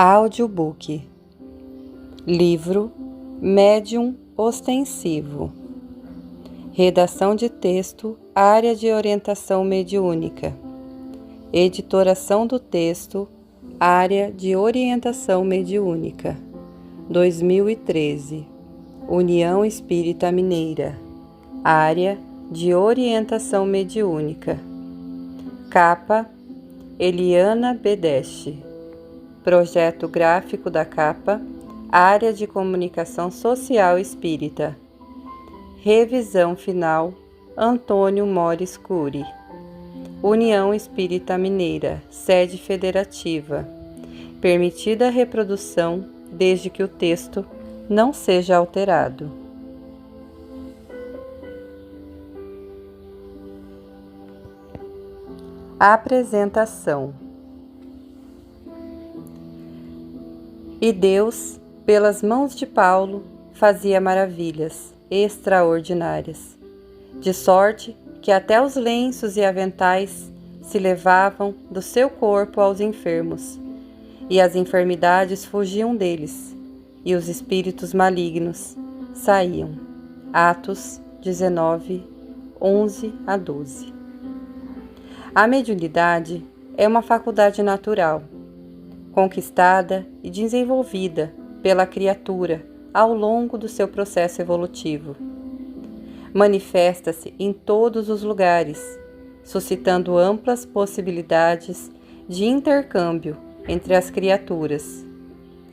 Audiobook. Livro Médium Ostensivo. Redação de texto, Área de Orientação Mediúnica. Editoração do texto, Área de Orientação Mediúnica. 2013. União Espírita Mineira. Área de Orientação Mediúnica. Capa Eliana Bedeste. Projeto gráfico da capa, Área de Comunicação Social Espírita. Revisão final, Antônio Mores Cury. União Espírita Mineira, sede federativa. Permitida a reprodução, desde que o texto não seja alterado. Apresentação. E Deus, pelas mãos de Paulo, fazia maravilhas extraordinárias, de sorte que até os lenços e aventais se levavam do seu corpo aos enfermos, e as enfermidades fugiam deles, e os espíritos malignos saíam. Atos 19, 11 a 12. A mediunidade é uma faculdade natural, conquistada e desenvolvida pela criatura ao longo do seu processo evolutivo. Manifesta-se em todos os lugares, suscitando amplas possibilidades de intercâmbio entre as criaturas,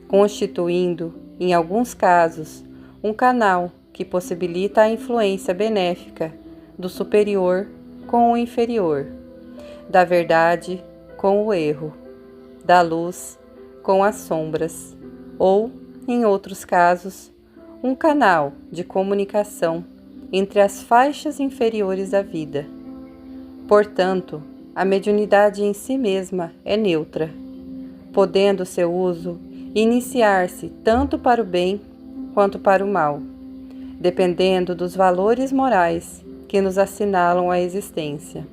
constituindo, em alguns casos, um canal que possibilita a influência benéfica do superior com o inferior, da verdade com o erro, da luz com as sombras, ou, em outros casos, um canal de comunicação entre as faixas inferiores da vida. Portanto, a mediunidade em si mesma é neutra, podendo seu uso iniciar-se tanto para o bem quanto para o mal, dependendo dos valores morais que nos assinalam a existência.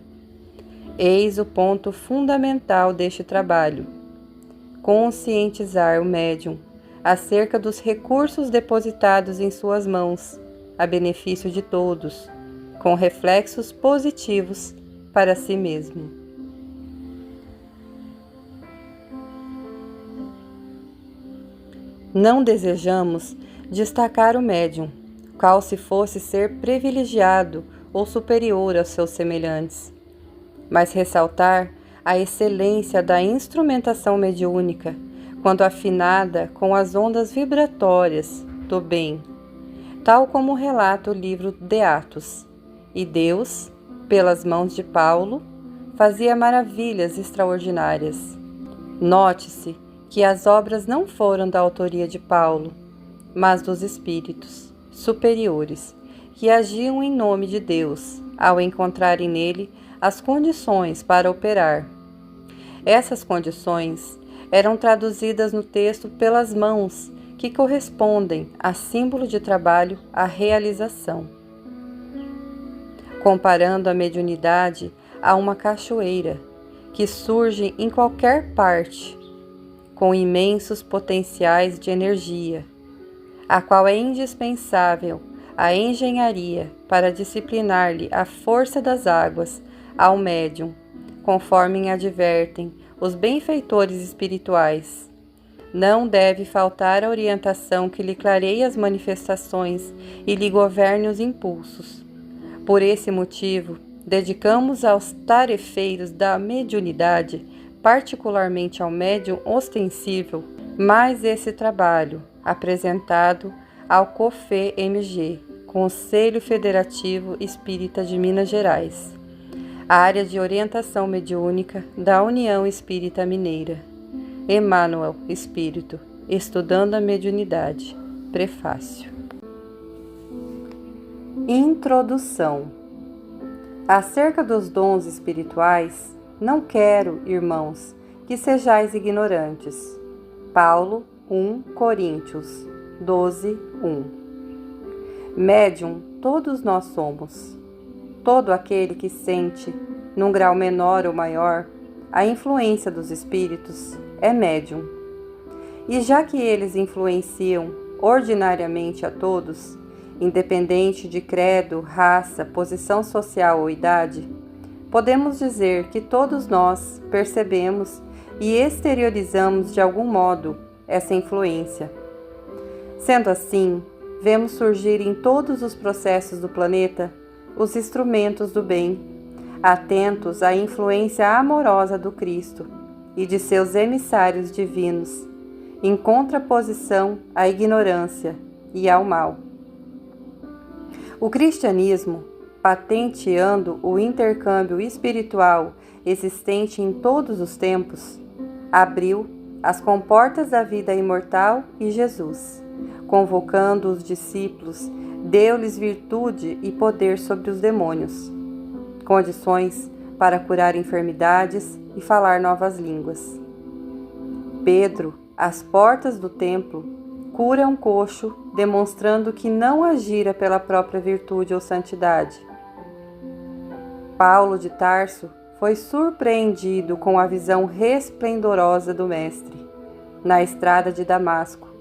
Eis o ponto fundamental deste trabalho: conscientizar o médium acerca dos recursos depositados em suas mãos, a benefício de todos, com reflexos positivos para si mesmo. Não desejamos destacar o médium, qual se fosse ser privilegiado ou superior aos seus semelhantes, mas ressaltar a excelência da instrumentação mediúnica, quando afinada com as ondas vibratórias do bem, tal como relata o livro de Atos. E Deus, pelas mãos de Paulo, fazia maravilhas extraordinárias. Note-se que as obras não foram da autoria de Paulo, mas dos espíritos superiores, que agiam em nome de Deus, ao encontrarem nele as condições para operar. Essas condições eram traduzidas no texto pelas mãos que correspondem a símbolo de trabalho à realização. Comparando a mediunidade a uma cachoeira que surge em qualquer parte, com imensos potenciais de energia, a qual é indispensável a engenharia para disciplinar-lhe a força das águas ao médium, conforme advertem os benfeitores espirituais. Não deve faltar a orientação que lhe clareie as manifestações e lhe governe os impulsos. Por esse motivo, dedicamos aos tarefeiros da mediunidade, particularmente ao médium ostensivo, mais esse trabalho, apresentado ao COFE-MG, Conselho Federativo Espírita de Minas Gerais, Área de Orientação Mediúnica da União Espírita Mineira. Emmanuel Espírito, estudando a mediunidade. Prefácio. Introdução. Acerca dos dons espirituais, não quero, irmãos, que sejais ignorantes. Paulo 1 Coríntios 12, 1. Médium todos nós somos. Todo aquele que sente, num grau menor ou maior, a influência dos espíritos é médium. E já que eles influenciam ordinariamente a todos, independente de credo, raça, posição social ou idade, podemos dizer que todos nós percebemos e exteriorizamos de algum modo essa influência. Sendo assim, vemos surgir em todos os processos do planeta os instrumentos do bem, atentos à influência amorosa do Cristo e de seus emissários divinos, em contraposição à ignorância e ao mal. O cristianismo, patenteando o intercâmbio espiritual existente em todos os tempos, abriu as comportas da vida imortal e Jesus, convocando os discípulos, deu-lhes virtude e poder sobre os demônios, condições para curar enfermidades e falar novas línguas. Pedro, às portas do templo, cura um coxo, demonstrando que não agira pela própria virtude ou santidade. Paulo de Tarso foi surpreendido com a visão resplendorosa do Mestre, na estrada de Damasco.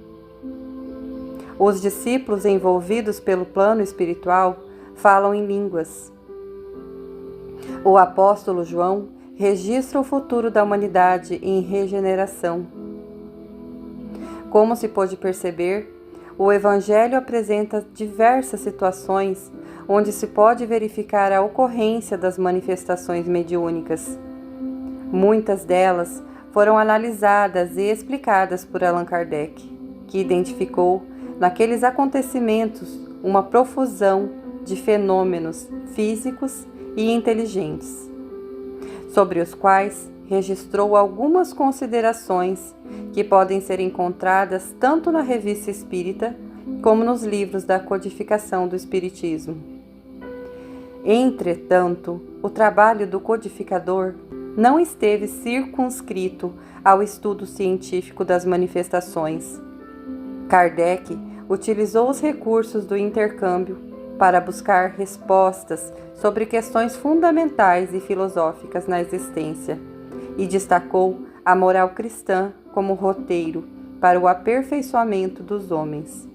Os discípulos envolvidos pelo plano espiritual falam em línguas. O apóstolo João registra o futuro da humanidade em regeneração. Como se pôde perceber, o Evangelho apresenta diversas situações onde se pode verificar a ocorrência das manifestações mediúnicas. Muitas delas foram analisadas e explicadas por Allan Kardec, que identificou naqueles acontecimentos uma profusão de fenômenos físicos e inteligentes, sobre os quais registrou algumas considerações que podem ser encontradas tanto na Revista Espírita como nos livros da codificação do Espiritismo. Entretanto, o trabalho do codificador não esteve circunscrito ao estudo científico das manifestações. Kardec utilizou os recursos do intercâmbio para buscar respostas sobre questões fundamentais e filosóficas na existência e destacou a moral cristã como roteiro para o aperfeiçoamento dos homens.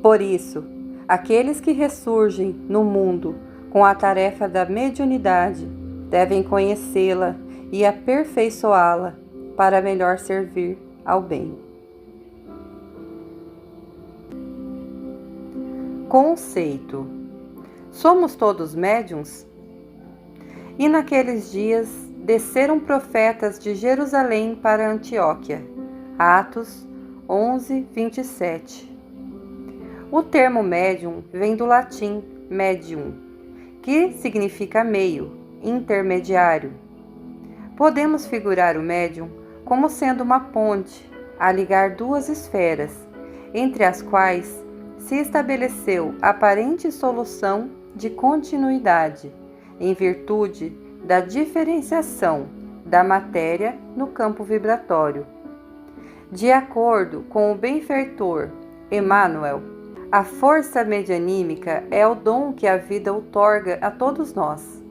Por isso, aqueles que ressurgem no mundo com a tarefa da mediunidade devem conhecê-la e aperfeiçoá-la para melhor servir ao bem. Conceito: somos todos médiuns? E naqueles dias desceram profetas de Jerusalém para Antioquia. Atos 11, 27. O termo médium vem do latim medium, que significa meio, intermediário. Podemos figurar o médium como sendo uma ponte a ligar duas esferas, entre as quais se estabeleceu aparente solução de continuidade, em virtude da diferenciação da matéria no campo vibratório. De acordo com o benfeitor Emmanuel, a força medianímica é o dom que a vida outorga a todos nós.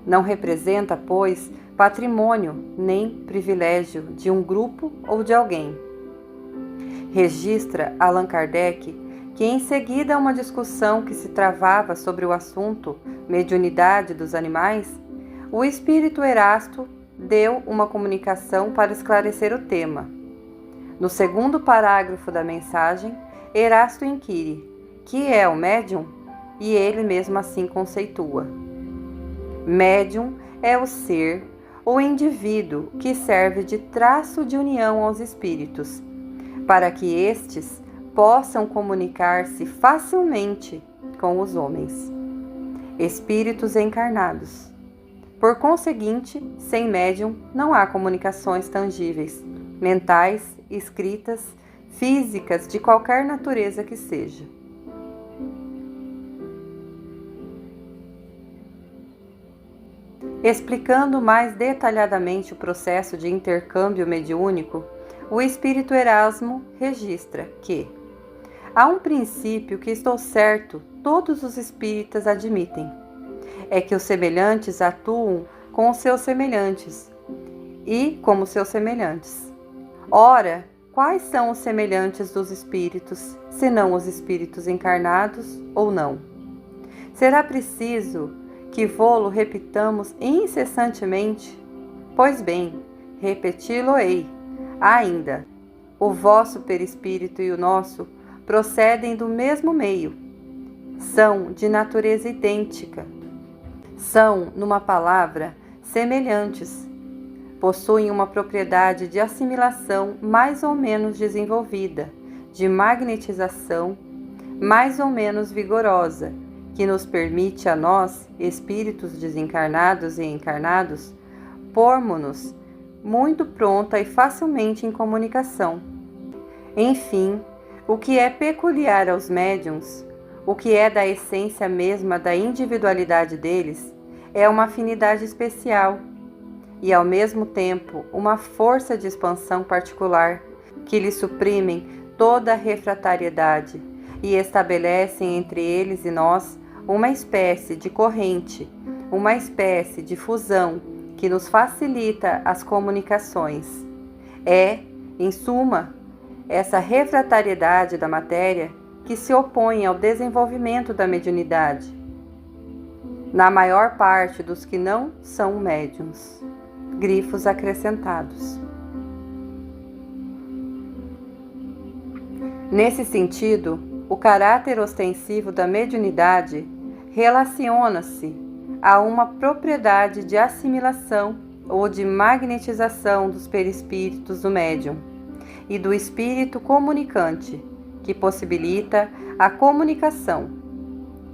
Não representa, pois, patrimônio nem privilégio de um grupo ou de alguém. Registra Allan Kardec que em seguida a uma discussão que se travava sobre o assunto mediunidade dos animais, o espírito Erasto deu uma comunicação para esclarecer o tema. No segundo parágrafo da mensagem, Erasto inquire: que é o médium? E ele mesmo assim conceitua. Médium é o ser ou indivíduo que serve de traço de união aos espíritos, para que estes possam comunicar-se facilmente com os homens. Espíritos encarnados. Por conseguinte, sem médium não há comunicações tangíveis, mentais, escritas, físicas, de qualquer natureza que seja. Explicando mais detalhadamente o processo de intercâmbio mediúnico, o espírito Erasmo registra que há um princípio que estou certo todos os espíritas admitem, é que os semelhantes atuam com os seus semelhantes e como seus semelhantes. Ora, quais são os semelhantes dos espíritos, senão os espíritos encarnados ou não? Será preciso que vô-lo repitamos incessantemente? Pois bem, repeti-lo-ei. Ainda, o vosso perispírito e o nosso procedem do mesmo meio. São de natureza idêntica. São, numa palavra, semelhantes. Possuem uma propriedade de assimilação mais ou menos desenvolvida, de magnetização mais ou menos vigorosa, que nos permite a nós, espíritos desencarnados e encarnados, pormos-nos muito pronta e facilmente em comunicação. Enfim, o que é peculiar aos médiuns, o que é da essência mesma da individualidade deles, é uma afinidade especial e, ao mesmo tempo, uma força de expansão particular que lhes suprimem toda a refratariedade e estabelecem entre eles e nós uma espécie de corrente, uma espécie de fusão que nos facilita as comunicações. É, em suma, essa refratariedade da matéria que se opõe ao desenvolvimento da mediunidade, na maior parte dos que não são médiuns. Grifos acrescentados. Nesse sentido, o caráter ostensivo da mediunidade relaciona-se a uma propriedade de assimilação ou de magnetização dos perispíritos do médium e do espírito comunicante, que possibilita a comunicação.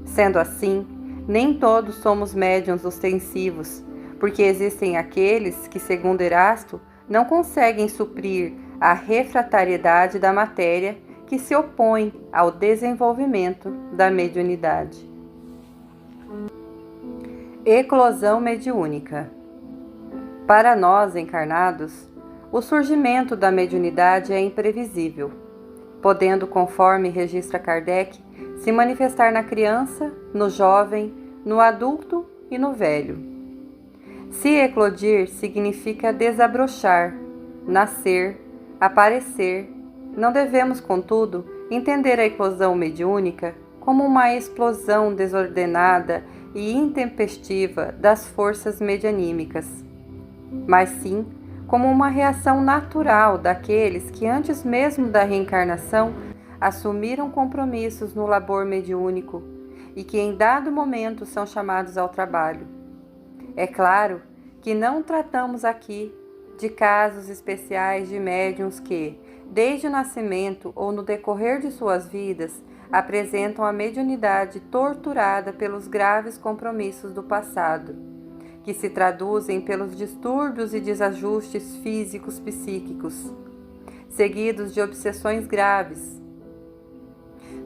Sendo assim, nem todos somos médiuns ostensivos, porque existem aqueles que, segundo Erasto, não conseguem suprir a refratariedade da matéria que se opõe ao desenvolvimento da mediunidade. Eclosão mediúnica. Para nós encarnados, o surgimento da mediunidade é imprevisível, podendo, conforme registra Kardec, se manifestar na criança, no jovem, no adulto e no velho. Se eclodir significa desabrochar, nascer, aparecer. Não devemos, contudo, entender a eclosão mediúnica como uma explosão desordenada e intempestiva das forças medianímicas, mas sim como uma reação natural daqueles que, antes mesmo da reencarnação, assumiram compromissos no labor mediúnico e que, em dado momento, são chamados ao trabalho. É claro que não tratamos aqui de casos especiais de médiuns que, desde o nascimento ou no decorrer de suas vidas, apresentam a mediunidade torturada pelos graves compromissos do passado, que se traduzem pelos distúrbios e desajustes físicos psíquicos, seguidos de obsessões graves.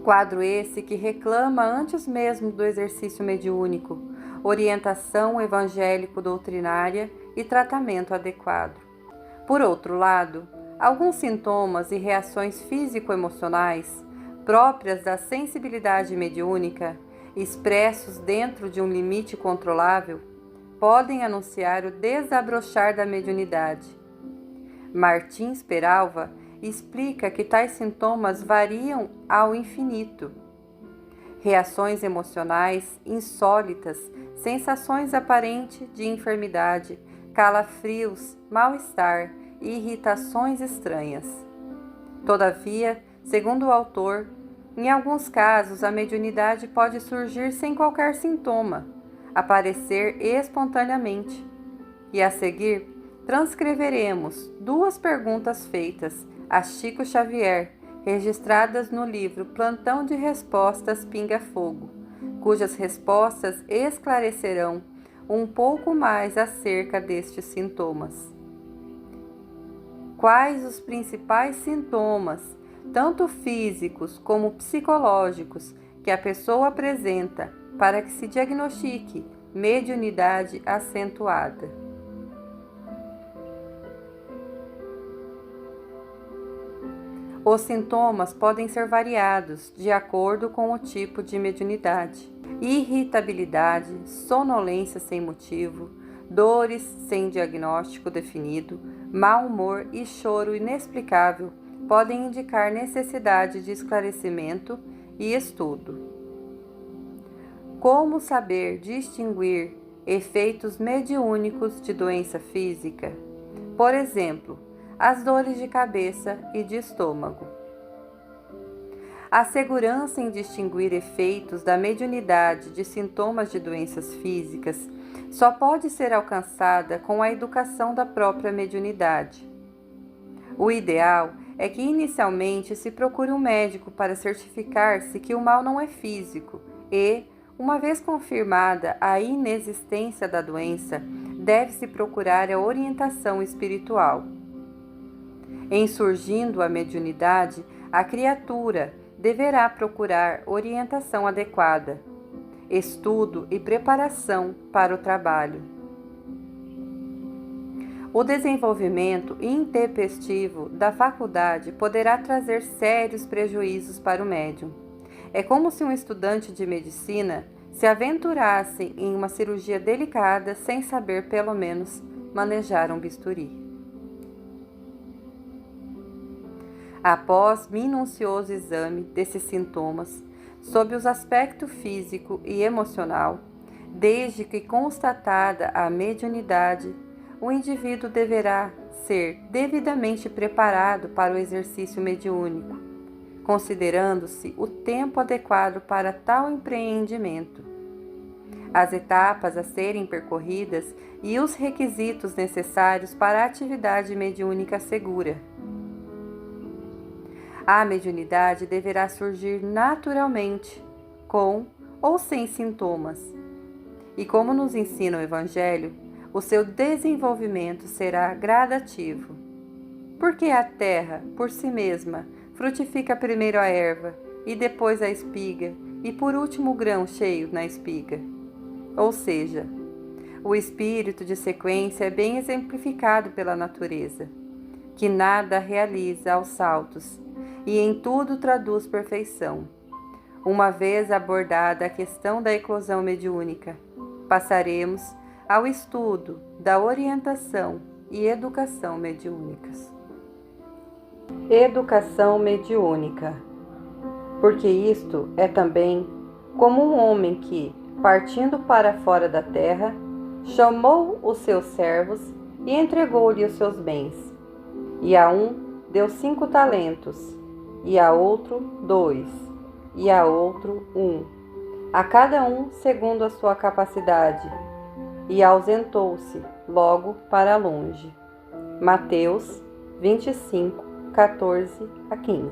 Quadro esse que reclama, antes mesmo do exercício mediúnico, orientação evangélico-doutrinária e tratamento adequado. Por outro lado, alguns sintomas e reações físico-emocionais próprias da sensibilidade mediúnica, expressos dentro de um limite controlável, podem anunciar o desabrochar da mediunidade. Martins Peralva explica que tais sintomas variam ao infinito. Reações emocionais insólitas, sensações aparentes de enfermidade, calafrios, mal-estar e irritações estranhas. Todavia, segundo o autor, em alguns casos a mediunidade pode surgir sem qualquer sintoma, aparecer espontaneamente. E a seguir, transcreveremos 2 perguntas feitas a Chico Xavier, registradas no livro Plantão de Respostas Pinga Fogo, cujas respostas esclarecerão um pouco mais acerca destes sintomas. Quais os principais sintomas, tanto físicos como psicológicos, que a pessoa apresenta para que se diagnostique mediunidade acentuada? Os sintomas podem ser variados de acordo com o tipo de mediunidade: irritabilidade, sonolência sem motivo, dores sem diagnóstico definido, mau humor e choro inexplicável podem indicar necessidade de esclarecimento e estudo. Como saber distinguir efeitos mediúnicos de doença física? Por exemplo, as dores de cabeça e de estômago. A segurança em distinguir efeitos da mediunidade de sintomas de doenças físicas só pode ser alcançada com a educação da própria mediunidade. O ideal é que inicialmente se procure um médico para certificar-se que o mal não é físico e, uma vez confirmada a inexistência da doença, deve-se procurar a orientação espiritual. Em surgindo a mediunidade, a criatura deverá procurar orientação adequada, estudo e preparação para o trabalho. O desenvolvimento intempestivo da faculdade poderá trazer sérios prejuízos para o médium. É como se um estudante de medicina se aventurasse em uma cirurgia delicada sem saber, pelo menos, manejar um bisturi. Após minucioso exame desses sintomas, sob os aspectos físico e emocional, desde que constatada a mediunidade, o indivíduo deverá ser devidamente preparado para o exercício mediúnico, considerando-se o tempo adequado para tal empreendimento, as etapas a serem percorridas e os requisitos necessários para a atividade mediúnica segura. A mediunidade deverá surgir naturalmente, com ou sem sintomas. E como nos ensina o Evangelho, o seu desenvolvimento será gradativo. Porque a terra, por si mesma, frutifica primeiro a erva, e depois a espiga, e por último o grão cheio na espiga. Ou seja, o espírito de sequência é bem exemplificado pela natureza, que nada realiza aos saltos, e em tudo traduz perfeição. Uma vez abordada a questão da eclosão mediúnica, passaremos ao estudo da orientação e educação mediúnicas. Educação mediúnica. Porque isto é também como um homem que, partindo para fora da terra, chamou os seus servos e entregou-lhe os seus bens. E a um deu 5 talentos, e a outro 2, e a outro 1, a cada um segundo a sua capacidade, e ausentou-se logo para longe. Mateus 25, 14 a 15.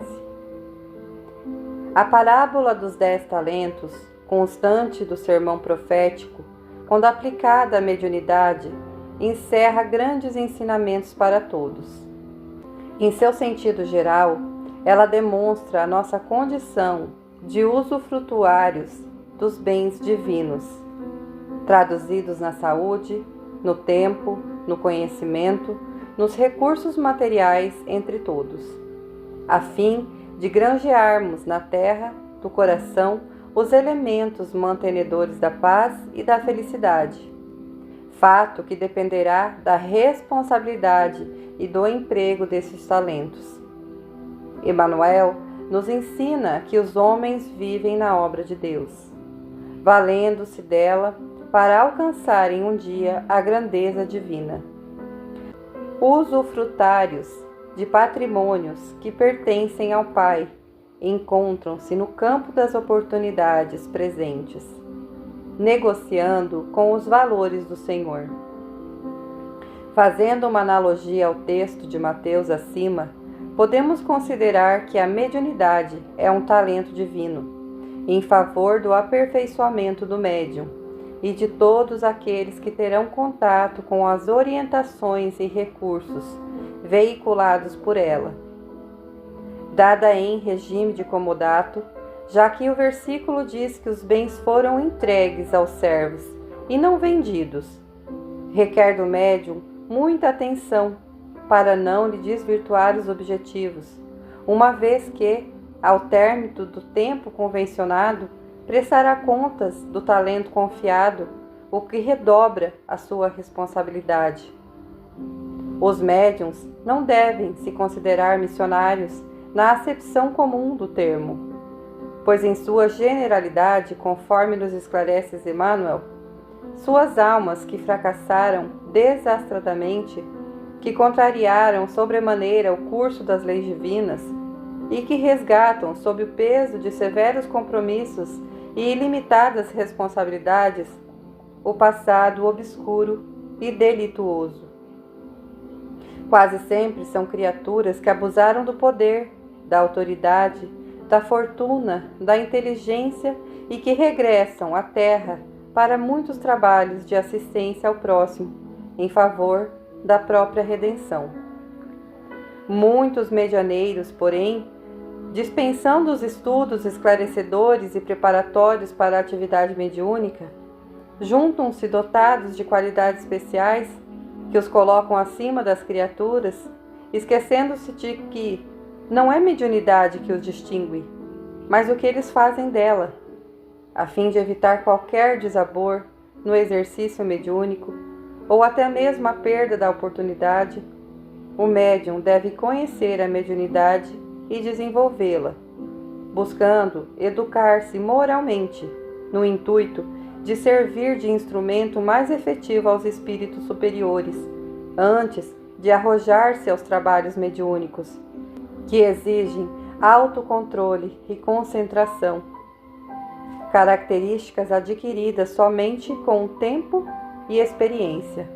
A parábola dos 10 talentos, constante do sermão profético, quando aplicada à mediunidade, encerra grandes ensinamentos para todos. Em seu sentido geral, ela demonstra a nossa condição de usufrutuários dos bens divinos, traduzidos na saúde, no tempo, no conhecimento, nos recursos materiais entre todos, a fim de granjearmos na terra do coração os elementos mantenedores da paz e da felicidade, fato que dependerá da responsabilidade e do emprego desses talentos. Emmanuel nos ensina que os homens vivem na obra de Deus, valendo-se dela para alcançarem um dia a grandeza divina. Usufrutários de patrimônios que pertencem ao Pai encontram-se no campo das oportunidades presentes, negociando com os valores do Senhor. Fazendo uma analogia ao texto de Mateus acima, podemos considerar que a mediunidade é um talento divino, em favor do aperfeiçoamento do médium e de todos aqueles que terão contato com as orientações e recursos veiculados por ela. Dada em regime de comodato, já que o versículo diz que os bens foram entregues aos servos e não vendidos, requer do médium muita atenção para não lhe desvirtuar os objetivos, uma vez que, ao término do tempo convencionado, prestará contas do talento confiado, o que redobra a sua responsabilidade. Os médiuns não devem se considerar missionários na acepção comum do termo, pois em sua generalidade, conforme nos esclarece Emmanuel, suas almas que fracassaram desastradamente, que contrariaram sobremaneira o curso das leis divinas e que resgatam sob o peso de severos compromissos e ilimitadas responsabilidades o passado obscuro e delituoso. Quase sempre são criaturas que abusaram do poder, da autoridade, da fortuna, da inteligência e que regressam à Terra para muitos trabalhos de assistência ao próximo, em favor da própria redenção. Muitos medianeiros, porém, dispensando os estudos esclarecedores e preparatórios para a atividade mediúnica, juntam-se dotados de qualidades especiais que os colocam acima das criaturas, esquecendo-se de que não é mediunidade que os distingue, mas o que eles fazem dela, a fim de evitar qualquer desabor no exercício mediúnico ou até mesmo a perda da oportunidade. O médium deve conhecer a mediunidade e desenvolvê-la, buscando educar-se moralmente, no intuito de servir de instrumento mais efetivo aos espíritos superiores, antes de arrojar-se aos trabalhos mediúnicos, que exigem autocontrole e concentração, características adquiridas somente com o tempo e experiência.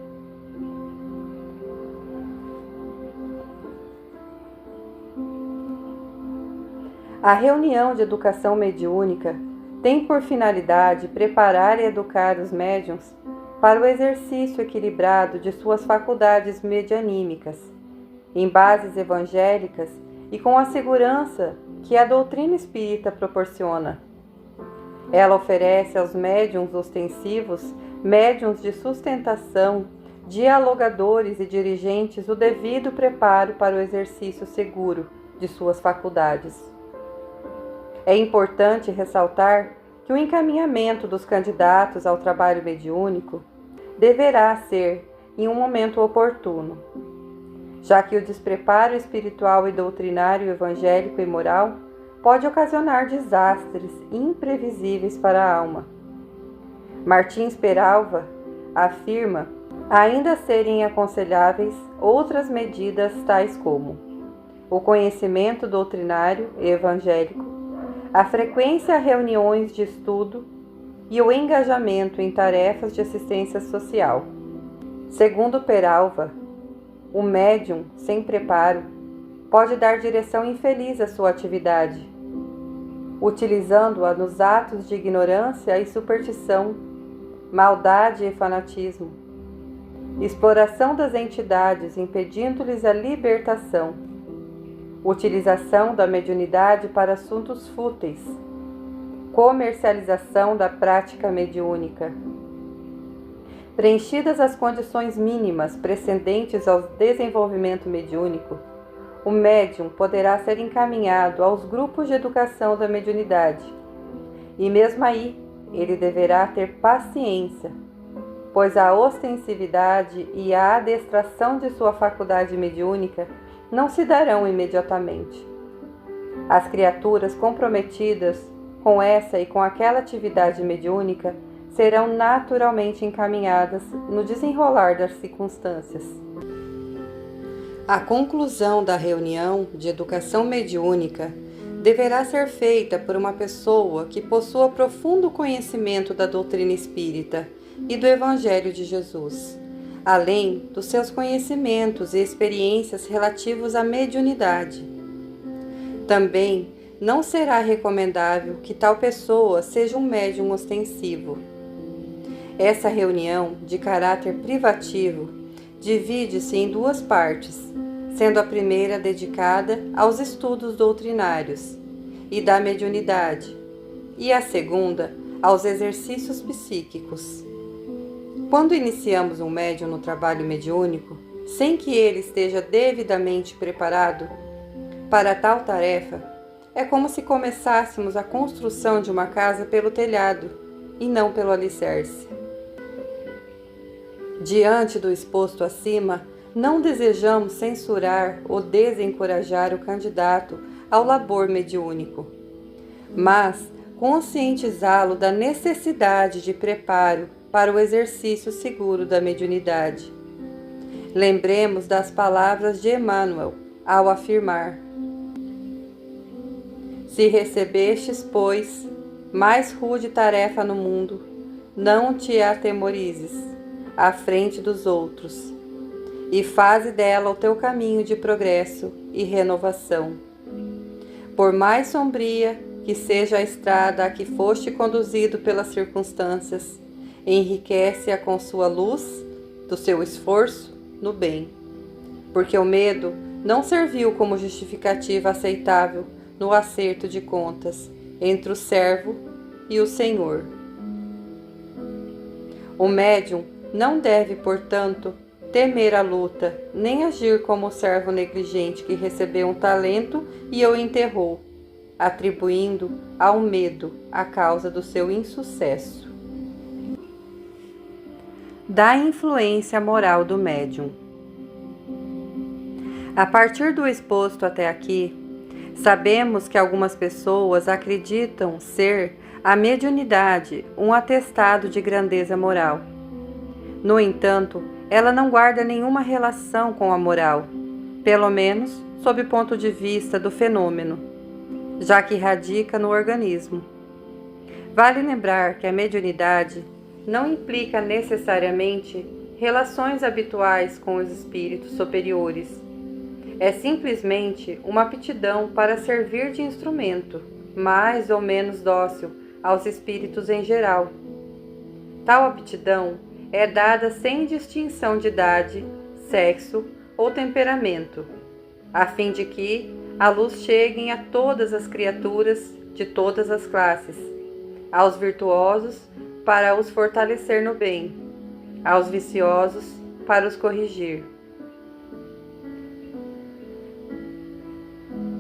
A reunião de educação mediúnica tem por finalidade preparar e educar os médiuns para o exercício equilibrado de suas faculdades medianímicas, em bases evangélicas e com a segurança que a doutrina espírita proporciona. Ela oferece aos médiuns ostensivos, médiuns de sustentação, dialogadores e dirigentes o devido preparo para o exercício seguro de suas faculdades. É importante ressaltar que o encaminhamento dos candidatos ao trabalho mediúnico deverá ser em um momento oportuno, já que o despreparo espiritual e doutrinário evangélico e moral pode ocasionar desastres imprevisíveis para a alma. Martins Peralva afirma ainda serem aconselháveis outras medidas tais como o conhecimento doutrinário e evangélico, a frequência a reuniões de estudo e o engajamento em tarefas de assistência social. Segundo Peralva, o médium sem preparo pode dar direção infeliz à sua atividade, utilizando-a nos atos de ignorância e superstição, maldade e fanatismo, exploração das entidades impedindo-lhes a libertação, utilização da mediunidade para assuntos fúteis, comercialização da prática mediúnica. Preenchidas as condições mínimas precedentes ao desenvolvimento mediúnico, o médium poderá ser encaminhado aos grupos de educação da mediunidade. E mesmo aí, ele deverá ter paciência, pois a ostensividade e a adestração de sua faculdade mediúnica não se darão imediatamente. As criaturas comprometidas com essa e com aquela atividade mediúnica serão naturalmente encaminhadas no desenrolar das circunstâncias. A conclusão da reunião de educação mediúnica deverá ser feita por uma pessoa que possua profundo conhecimento da doutrina espírita e do Evangelho de Jesus, além dos seus conhecimentos e experiências relativos à mediunidade. Também não será recomendável que tal pessoa seja um médium ostensivo. Essa reunião, de caráter privativo, divide-se em duas partes, sendo a primeira dedicada aos estudos doutrinários e da mediunidade, e a segunda aos exercícios psíquicos. Quando iniciamos um médium no trabalho mediúnico, sem que ele esteja devidamente preparado para tal tarefa, é como se começássemos a construção de uma casa pelo telhado e não pelo alicerce. Diante do exposto acima, não desejamos censurar ou desencorajar o candidato ao labor mediúnico, mas conscientizá-lo da necessidade de preparo para o exercício seguro da mediunidade. Lembremos das palavras de Emmanuel ao afirmar: se recebestes, pois, mais rude tarefa no mundo, não te atemorizes à frente dos outros, e faze dela o teu caminho de progresso e renovação. Por mais sombria que seja a estrada a que foste conduzido pelas circunstâncias, enriquece-a com sua luz do seu esforço no bem, porque o medo não serviu como justificativa aceitável no acerto de contas entre o servo e o Senhor. O médium não deve, portanto, temer a luta, nem agir como o servo negligente que recebeu um talento e o enterrou, atribuindo ao medo a causa do seu insucesso. Da influência moral do médium. A partir do exposto até aqui, sabemos que algumas pessoas acreditam ser a mediunidade um atestado de grandeza moral. No entanto, ela não guarda nenhuma relação com a moral, pelo menos sob o ponto de vista do fenômeno, já que radica no organismo. Vale lembrar que a mediunidade não implica necessariamente relações habituais com os espíritos superiores. É simplesmente uma aptidão para servir de instrumento, mais ou menos dócil aos espíritos em geral. Tal aptidão é dada sem distinção de idade, sexo ou temperamento, a fim de que a luz chegue a todas as criaturas de todas as classes, aos virtuosos para os fortalecer no bem, aos viciosos para os corrigir.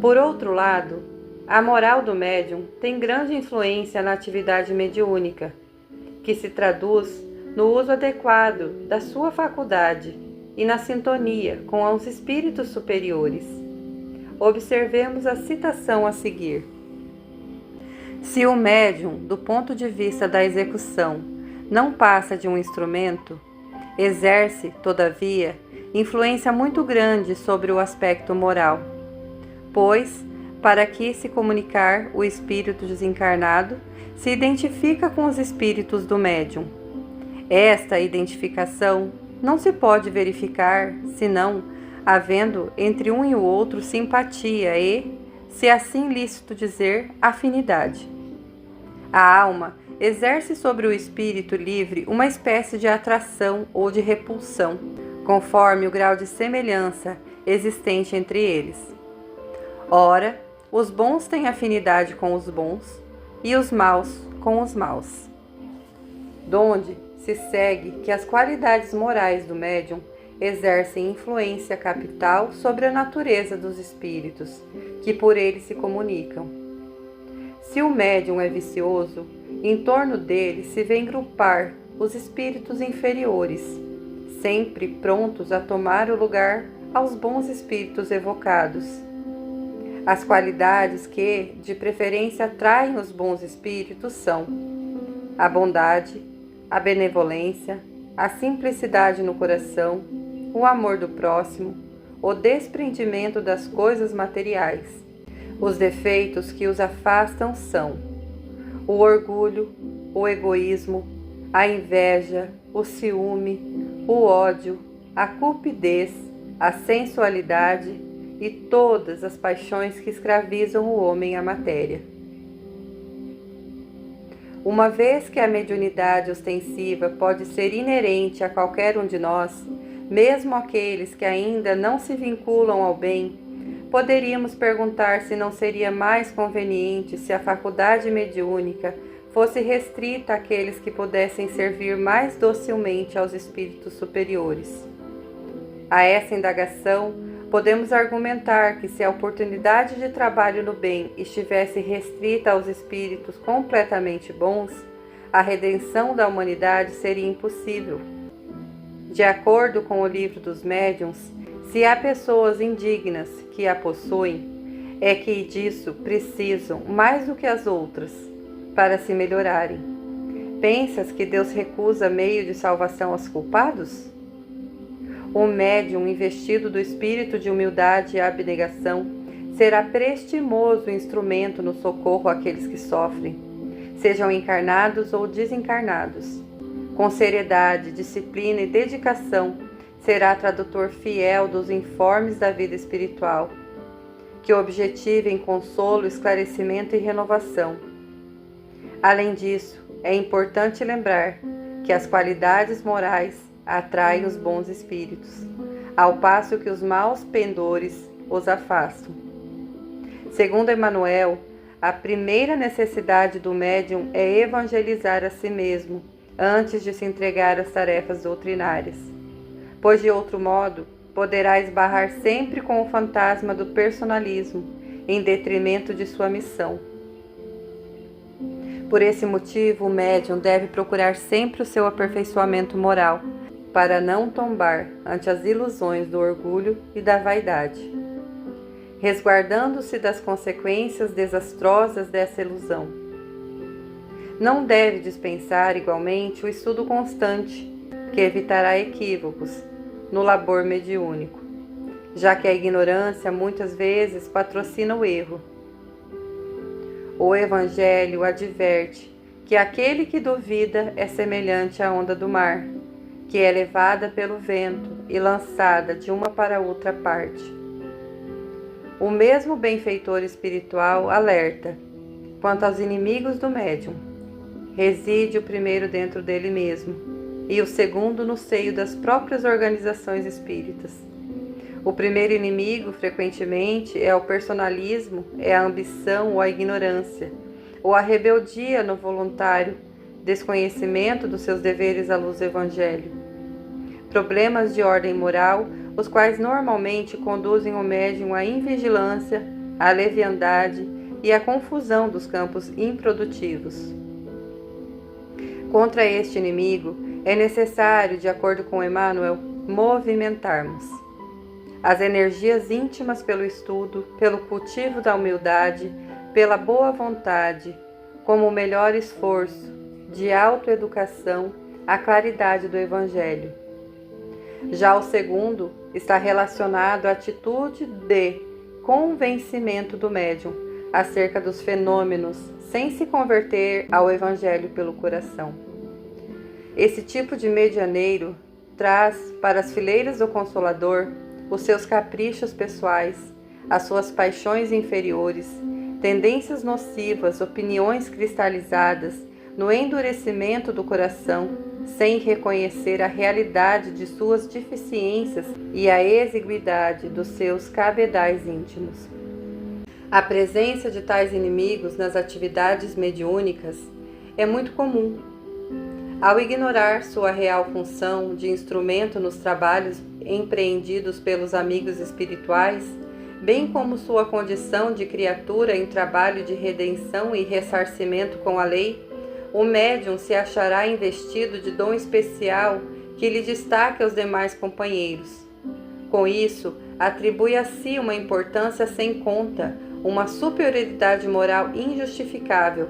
Por outro lado, a moral do médium tem grande influência na atividade mediúnica, que se traduz no uso adequado da sua faculdade e na sintonia com os espíritos superiores. Observemos a citação a seguir. Se o médium, do ponto de vista da execução, não passa de um instrumento, exerce, todavia, influência muito grande sobre o aspecto moral, pois, para que se comunicar o espírito desencarnado, se identifica com os espíritos do médium. Esta identificação não se pode verificar senão havendo entre um e o outro simpatia e, se assim lícito dizer, afinidade. A alma exerce sobre o espírito livre uma espécie de atração ou de repulsão, conforme o grau de semelhança existente entre eles. Ora, os bons têm afinidade com os bons e os maus com os maus. Donde se segue que as qualidades morais do médium exercem influência capital sobre a natureza dos espíritos, que por ele se comunicam. Se o médium é vicioso, em torno dele se vêem grupar os espíritos inferiores, sempre prontos a tomar o lugar aos bons espíritos evocados. As qualidades que, de preferência, atraem os bons espíritos são a bondade, a benevolência, a simplicidade no coração, o amor do próximo, o desprendimento das coisas materiais. Os defeitos que os afastam são o orgulho, o egoísmo, a inveja, o ciúme, o ódio, a cupidez, a sensualidade e todas as paixões que escravizam o homem à matéria. Uma vez que a mediunidade ostensiva pode ser inerente a qualquer um de nós, mesmo aqueles que ainda não se vinculam ao bem, poderíamos perguntar se não seria mais conveniente se a faculdade mediúnica fosse restrita àqueles que pudessem servir mais docilmente aos espíritos superiores. A essa indagação, podemos argumentar que se a oportunidade de trabalho no bem estivesse restrita aos espíritos completamente bons, a redenção da humanidade seria impossível. De acordo com o Livro dos Médiuns, se há pessoas indignas que a possuem, é que disso precisam mais do que as outras para se melhorarem. Pensas que Deus recusa meio de salvação aos culpados? O médium investido do espírito de humildade e abnegação será prestimoso instrumento no socorro àqueles que sofrem, sejam encarnados ou desencarnados. Com seriedade, disciplina e dedicação, será tradutor fiel dos informes da vida espiritual, que objetivem consolo, esclarecimento e renovação. Além disso, é importante lembrar que as qualidades morais atraem os bons espíritos, ao passo que os maus pendores os afastam. Segundo Emmanuel, a primeira necessidade do médium é evangelizar a si mesmo antes de se entregar às tarefas doutrinárias, pois de outro modo poderá esbarrar sempre com o fantasma do personalismo em detrimento de sua missão. Por esse motivo, o médium deve procurar sempre o seu aperfeiçoamento moral, para não tombar ante as ilusões do orgulho e da vaidade, resguardando-se das consequências desastrosas dessa ilusão. Não deve dispensar igualmente o estudo constante, que evitará equívocos no labor mediúnico, já que a ignorância muitas vezes patrocina o erro. O Evangelho adverte que aquele que duvida é semelhante à onda do mar, que é levada pelo vento e lançada de uma para outra parte. O mesmo benfeitor espiritual alerta quanto aos inimigos do médium. Reside o primeiro dentro dele mesmo e o segundo no seio das próprias organizações espíritas. O primeiro inimigo, frequentemente, é o personalismo, é a ambição ou a ignorância, ou a rebeldia no voluntário desconhecimento dos seus deveres à luz do Evangelho. Problemas de ordem moral, os quais normalmente conduzem o médium à invigilância, à leviandade e à confusão dos campos improdutivos. Contra este inimigo, é necessário, de acordo com Emmanuel, movimentarmos as energias íntimas pelo estudo, pelo cultivo da humildade, pela boa vontade, como o melhor esforço de autoeducação à claridade do Evangelho. Já o segundo está relacionado à atitude de convencimento do médium acerca dos fenômenos, sem se converter ao Evangelho pelo coração. Esse tipo de medianeiro traz para as fileiras do Consolador os seus caprichos pessoais, as suas paixões inferiores, tendências nocivas, opiniões cristalizadas no endurecimento do coração, sem reconhecer a realidade de suas deficiências e a exiguidade dos seus cabedais íntimos. A presença de tais inimigos nas atividades mediúnicas é muito comum. Ao ignorar sua real função de instrumento nos trabalhos empreendidos pelos amigos espirituais, bem como sua condição de criatura em trabalho de redenção e ressarcimento com a lei, o médium se achará investido de dom especial que lhe destaque aos demais companheiros. Com isso, atribui a si uma importância sem conta, uma superioridade moral injustificável,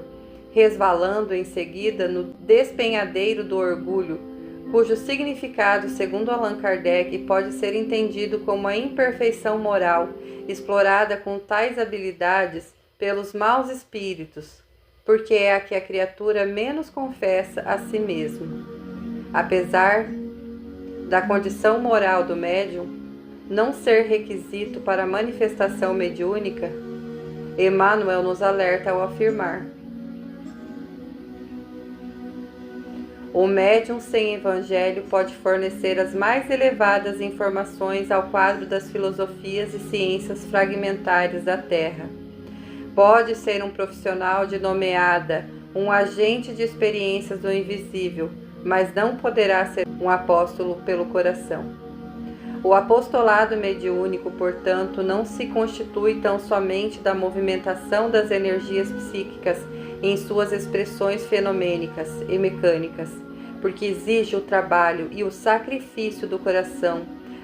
resvalando em seguida no despenhadeiro do orgulho, cujo significado, segundo Allan Kardec, pode ser entendido como a imperfeição moral explorada com tais habilidades pelos maus espíritos, porque é a que a criatura menos confessa a si mesmo. Apesar da condição moral do médium não ser requisito para a manifestação mediúnica, Emmanuel nos alerta ao afirmar: o médium sem evangelho pode fornecer as mais elevadas informações ao quadro das filosofias e ciências fragmentárias da Terra. Pode ser um profissional de nomeada, um agente de experiências do invisível, mas não poderá ser um apóstolo pelo coração. O apostolado mediúnico, portanto, não se constitui tão somente da movimentação das energias psíquicas em suas expressões fenomênicas e mecânicas, porque exige o trabalho e o sacrifício do coração,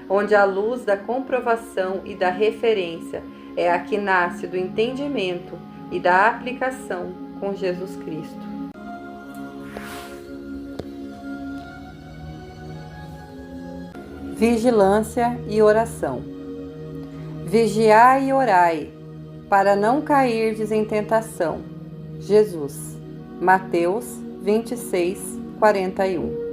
onde a luz da comprovação e da referência é a que nasce do entendimento e da aplicação com Jesus Cristo. Vigilância e oração. Vigiai e orai, para não cairdes em tentação. Jesus. Mateus 26, 41.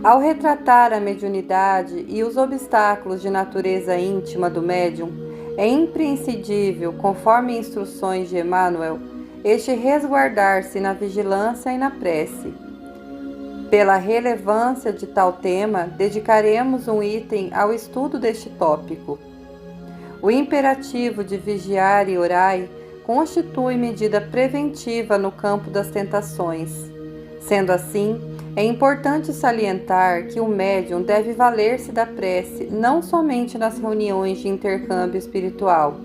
Ao retratar a mediunidade e os obstáculos de natureza íntima do médium, é imprescindível, conforme instruções de Emmanuel, este resguardar-se na vigilância e na prece. Pela relevância de tal tema, dedicaremos um item ao estudo deste tópico. O imperativo de vigiar e orai constitui medida preventiva no campo das tentações. Sendo assim, é importante salientar que o médium deve valer-se da prece não somente nas reuniões de intercâmbio espiritual,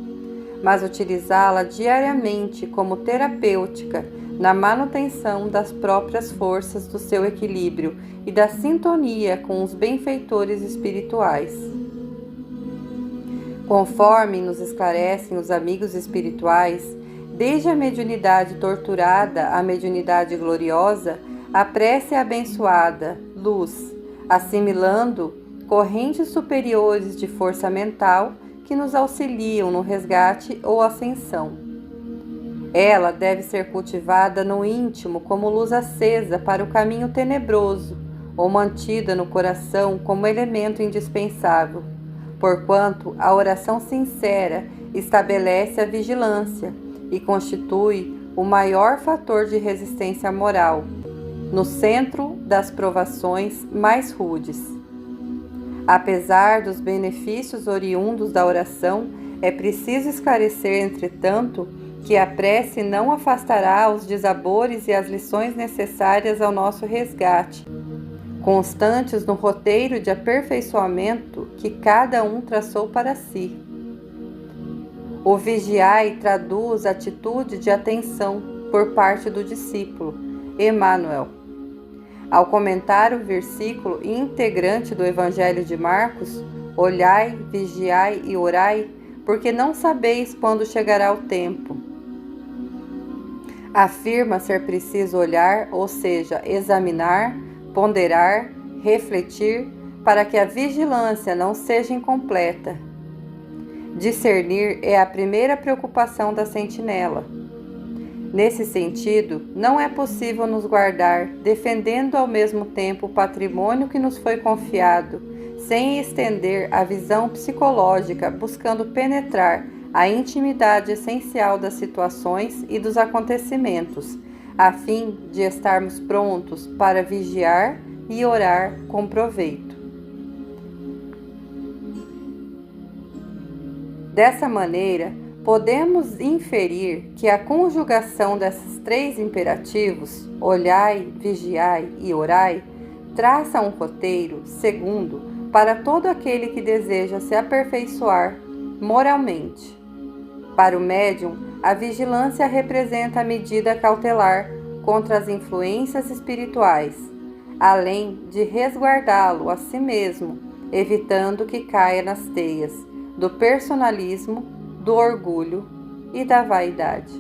mas utilizá-la diariamente como terapêutica na manutenção das próprias forças do seu equilíbrio e da sintonia com os benfeitores espirituais. Conforme nos esclarecem os amigos espirituais, desde a mediunidade torturada à mediunidade gloriosa, a prece é abençoada, luz, assimilando correntes superiores de força mental que nos auxiliam no resgate ou ascensão. Ela deve ser cultivada no íntimo como luz acesa para o caminho tenebroso, ou mantida no coração como elemento indispensável, porquanto a oração sincera estabelece a vigilância e constitui o maior fator de resistência moral, no centro das provações mais rudes. Apesar dos benefícios oriundos da oração, é preciso esclarecer, entretanto, que a prece não afastará os dissabores e as lições necessárias ao nosso resgate, constantes no roteiro de aperfeiçoamento que cada um traçou para si. O vigiai traduz atitude de atenção por parte do discípulo, Emmanuel. Ao comentar o versículo integrante do Evangelho de Marcos, olhai, vigiai e orai, porque não sabeis quando chegará o tempo. Afirma ser preciso olhar, ou seja, examinar, ponderar, refletir, para que a vigilância não seja incompleta. Discernir é a primeira preocupação da sentinela. Nesse sentido, não é possível nos guardar, defendendo ao mesmo tempo o patrimônio que nos foi confiado, sem estender a visão psicológica, buscando penetrar a intimidade essencial das situações e dos acontecimentos, a fim de estarmos prontos para vigiar e orar com proveito. Dessa maneira, podemos inferir que a conjugação desses três imperativos, olhai, vigiai e orai, traça um roteiro, segundo, para todo aquele que deseja se aperfeiçoar moralmente. Para o médium, a vigilância representa a medida cautelar contra as influências espirituais, além de resguardá-lo a si mesmo, evitando que caia nas teias do personalismo, do orgulho e da vaidade.